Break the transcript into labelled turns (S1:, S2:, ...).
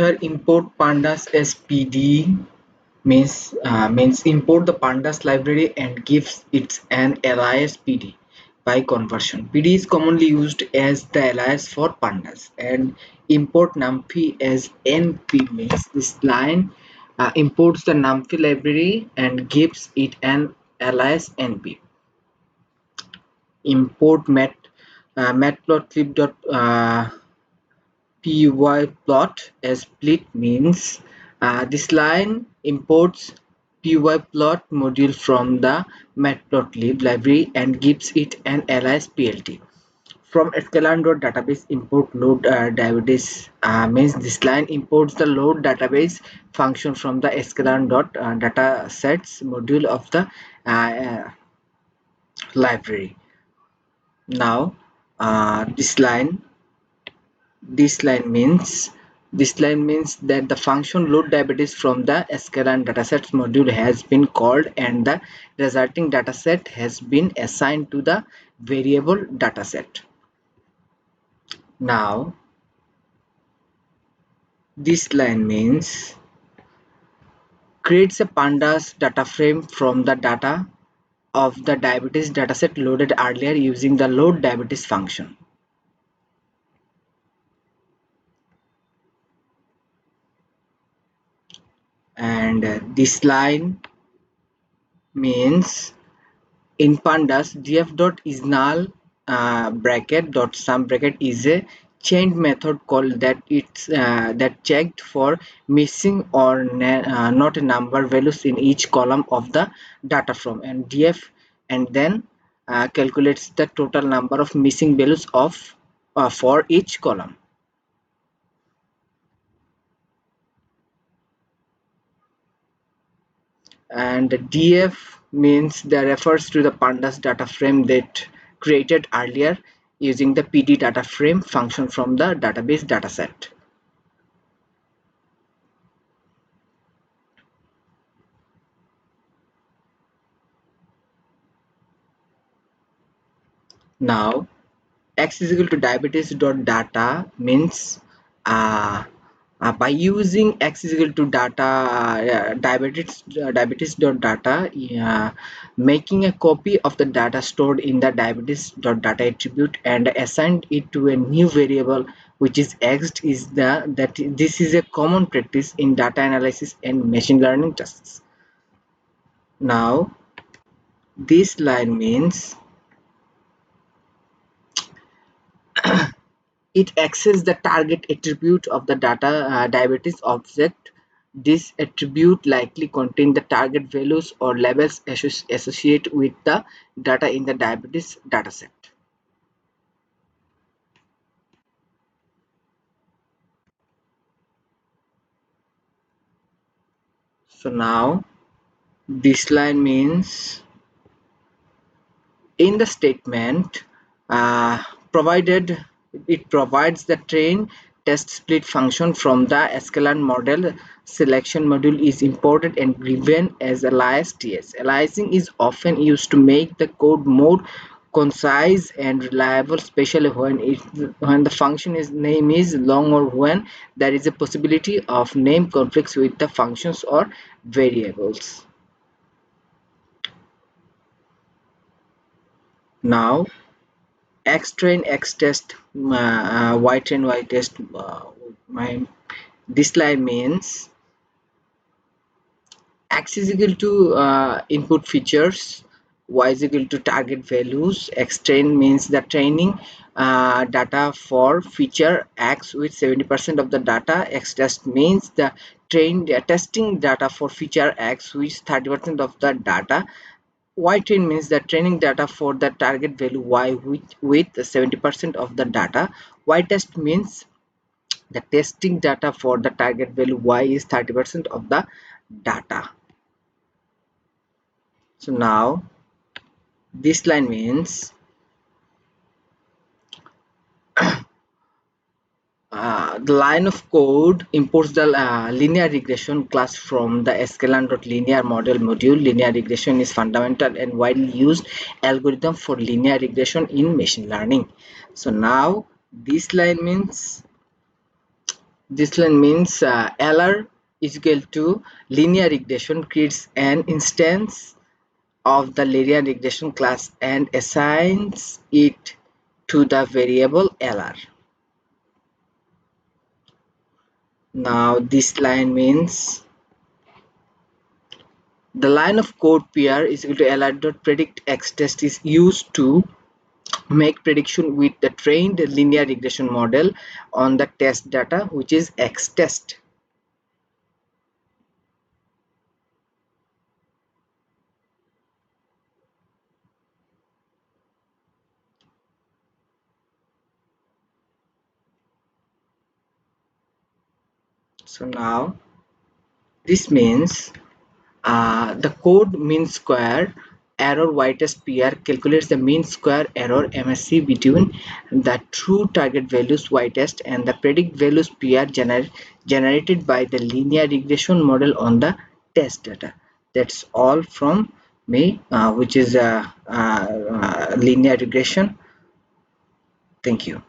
S1: Here import pandas as PD means import the pandas library and gives it an alias PD by conversion. PD is commonly used as the alias for pandas, and import numpy as np means this line imports the numpy library and gives it an alias np. Import matplotlib pyplot as split means this line imports pyplot module from the matplotlib library and gives it an alias plt. From sklearn.database import load database means this line imports the load database function from the sklearn.datasets module of the library. Now this line means that the function load database from the sklearn datasets module has been called and the resulting dataset has been assigned to the variable dataset. Now this line means creates a pandas data frame from the data of the diabetes dataset loaded earlier using the load diabetes function. And this line means in pandas df.isNull bracket dot sum bracket is a chained method call that that checked for missing or not a number values in each column of the data from and df and then calculates the total number of missing values of for each column. And df means that refers to the pandas data frame that created earlier using the pd data frame function from the database dataset. Now x is equal to diabetes.data means by using x is equal to data diabetes.data making a copy of the data stored in the diabetes.data attribute and assigned it to a new variable which is x is that this is a common practice in data analysis and machine learning tasks. Now this line means it accesses the target attribute of the data diabetes object. This attribute likely contains the target values or labels associated with the data in the diabetes dataset. So now this line means in the statement provided it provides the train test split function from the sklearn model selection module is imported and given as alias ts. Aliasing is often used to make the code more concise and reliable, especially when the function name is long or when there is a possibility of name conflicts with the functions or variables. Now xtrain xtest ytrain ytest this line means x is equal to input features, y is equal to target values, xtrain means the training data for feature x with 70% of the data, xtest means the testing data for feature x with 30% of the data, ytrain means the training data for the target value y with 70% of the data, ytest means the testing data for the target value y is 30% of the data. So now this line means the line of code imports the linear regression class from the sklearn.linear model module. Linear regression is fundamental and widely used algorithm for linear regression in machine learning. So now this line means This line means LR is equal to linear regression creates an instance of the linear regression class and assigns it to the variable LR. Now this line means the line of code PR is equal to LR.predict X test is used to make prediction with the trained linear regression model on the test data, which is X test. So now this means the code mean square error y-test PR calculates the mean square error MSE between the true target values y-test and the predict values PR generated by the linear regression model on the test data. That's all from me, which is linear regression. Thank you.